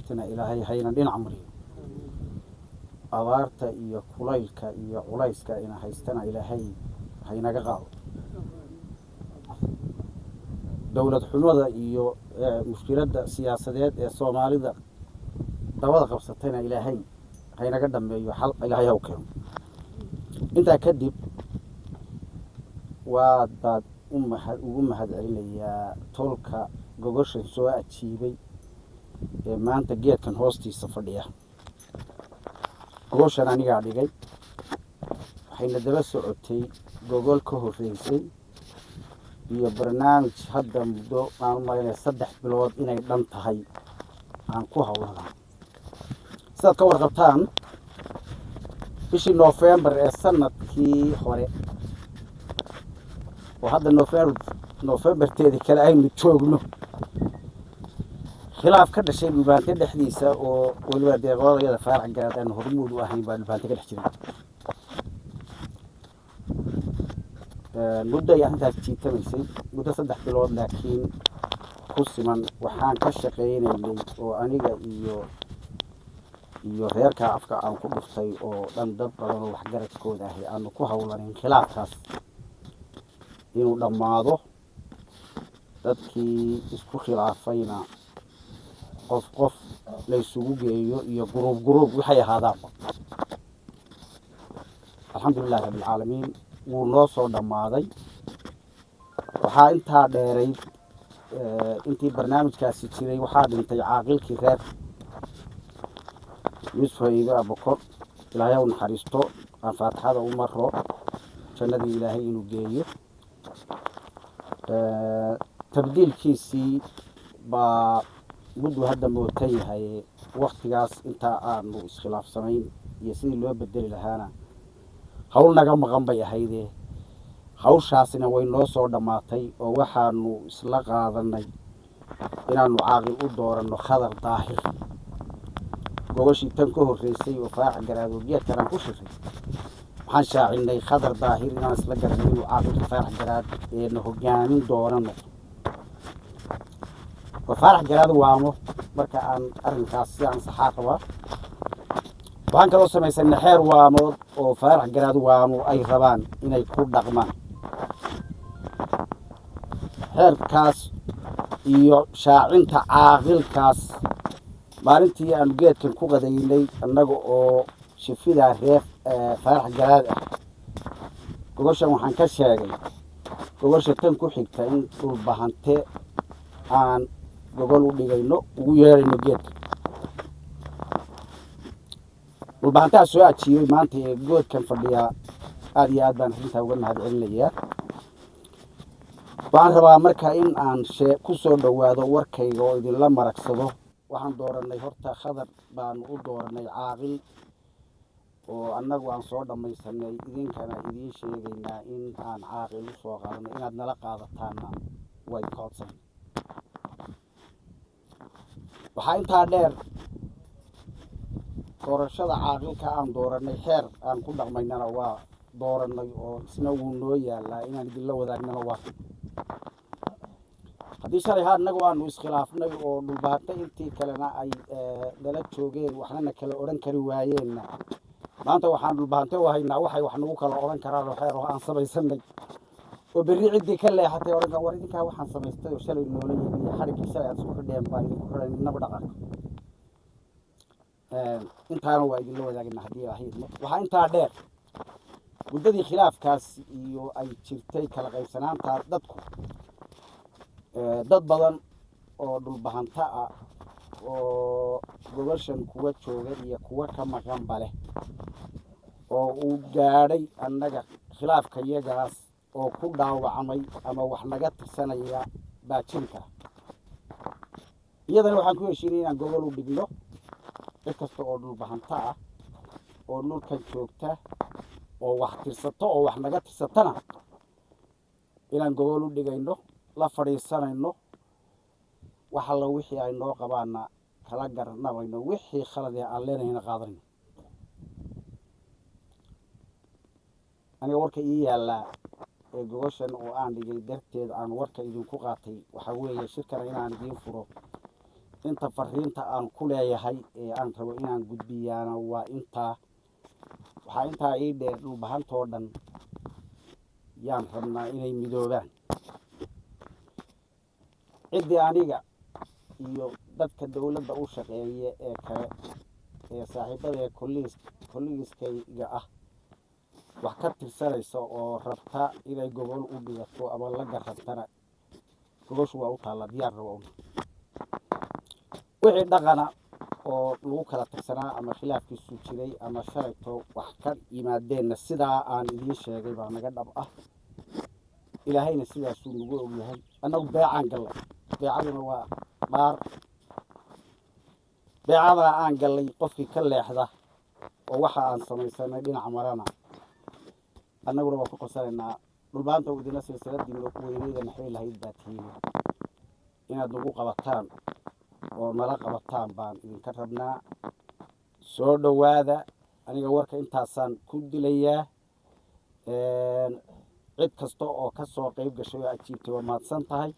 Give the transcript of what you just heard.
jirtana ilaahay hayna dhinac mariyo abaarta iyo kulaylka iyo culayska ina haystana ilaahay haynaga qaado dawlad xumada iyo mushkiladda siyaasadeed ee Soomaalida dabada qabsatayna ilaahay haynaga dhameeyo xal ilaahay ha u keeno inta kadib waa dad ugu mahad celinayaa tolka gogoshan soo ajiibay ee maanta geedkan hoostiisa fadhiya gogoshan aniga dhigay waxayna daba socotay gogol ka horeysay iyo barnaamij hadda muddo aan maray 3 bilood inay dhan tahay aan ku hawlanahay sidaad ka warqabtaan bishii November ee sanadkii hore oo hadda November teedii kale aynu joogno khilaaf ka dhashay dhulbaante dhexdiisa oo waliba deeqoodayada faarax garaadaan hormuud u ahayn baa dhulbaante ka dhex jiray muddo ay intaas jiitamaysay muddo 3 bilood laakiin ku siman waxaan ka shaqeynaynay oo aniga iyo reerka afka aan ku dhuftay oo dhan dad badan oo waxgaradkooda ahi aanu ku hawlanayn khilaafkaas inuu dhammaado dadkii isku khilaafayna qof la isugu geeyo iyo group waxay ahaadaan alxamdulillaah rabbil caalamiin wuu noo soo dhammaaday waxaa intaa dheeray intii barnaamijkaasi jiray waxaa dhintay caaqilkii reer Yusufayga Abukor ilaahay u naxariisto aan faatixada u maro jannadii ilaahay inuu geeyo tabdiilkiisii baa muddo hadda mootan yahay waqtigaas inta aanu iskhilaafsanayn iyo sidii loo bedeli lahaana hawl naga maqan bay ahaydee hawshaasina way noo soo dhammaatay oo waxaanu isla qaadanay inaanu caaqil u dooranno Khadar Daahir gogashii tan ka horeysay oo faarax garaado geedkan ku shiray waxaan shaacinay Khadar Daahir inaan isla garanay inuu caaqilka faarax garaad ee hogaamin doonano وفارح جراد وامو مركا عن أرنكاس عن صحافة وعن كذا سمي سن حير وامو وفارح جراد وامو أي ربان إن يكون دقمان حير كاس يو شاعين تعاقل كاس مارنتي أن جيت كن كوجا ديني النجو أو شفيدا ريف فارح جراد كوجا وحن كشاعي كوجا تنكو حكتين وبهانتي عن gogol u dhigayno ugu yeerayno geedka dhulbaantaa soo ajiibay maanta ee goodkan fadhiya aad iyo aad baan arrintaa uga mahad celinayaa waxaan rabaa marka in aan ku soo dhowaado warkayga oo idinla maragsado waxaan dooranay horta Khadar baan u dooranay caaqil oo annagu aan soo dhamaysanay idinkana idiin sheegaynaa in aan caaqil u soo qaadanay inaad nala qaadataana way koodsan waxaa intaa dheer doorashada caaqilka aan dooranay xeer aan ku dhaqmaynana waa dooranay oo isna wuu noo yaalaa inaan idinla wadaagnana waa haddii shalay annagu aanu iskhilaafnay oo dhulbaante intii kalena ay dala joogeen waxnana kala odhan kari waayeenna maanta waxaan dhulbaante u haynaa waxay wax nagu kala odhan karaan oo xeer oo aan samaysanay oo berri ciddii ka leexatay odhan war idinkaa waxaan samaystay oo shalay noola yimi xariggii shalay aad isku xidheen baa idinku xidhan idinaba dhaqaaqo intaana waa idinla wadaagna haddii ahayd waxaa intaa dheer muddadii khilaafkaas iyo ay jirtay kala qaybsanaanta dadku dad badan oo dhulbahanta ah oo gobashan kuwa jooga iyo kuwa ka maqan bale oo uu gaadhay annaga khilaafka iyagaas oo ku dhaawacmay ama wax naga tirsanaya baajinka iyadana waxaan ku heshiinay inaan gobol u dhigno cid kasta oo dhulbahanta ah oo dhulkan joogta oo wax tirsato oo wax naga tirsatana inaan gobol u dhigayno la fadhiisanayno wax alla wixii ay noo qabaana kala garanayno wixii khalad aan leenayna qaadanayno aniga warka ii yaala ee gogoshan oo aan dhigay darteed aan warka idinku qaatay waxa weeye shirkan inaan idin furo inta fariinta aan ku leeyahay ee aan rabo inaan gudbiyaana waa intaa. waxaa intaa ii dheer dhulbahantoo dhan yaan rabnaa inay midoobaan. ciddii aniga iyo dadka dawladda u shaqeeya ee kale ee saaxiibada ee kollegiskayga ah wax ka tirsanaysa oo rabta inay gobol u dhigato ama la garantana goboshu waa u taalla diyaar rabo. wixii dhaqana oo lagu kala tirsanaa ama khilaafkiisu jiray ama shalayto wax ka yimaadeenna sidaa aan idiin sheegay baa naga dhab ah. ilaahayna sidaasuu nagu ogyahay. annagu beecaan gallay, beecaduna waa dhaar. beecadaa aan gallay qofkii ka leexda oo waxa aan samaysanay dhinac marana annaguna waa ku qabsanaynaa. dhulbaanta udina silsiladii weyneyda maxay lahayd baa tihiin inaad nagu qabataan oo nala qabataan baan idinka rabnaa. soo dhowaada. aniga warka intaasaan ku dilayaa. cid kasta oo ka soo qayb gashay oo ajiibtay waa mahadsan tahay.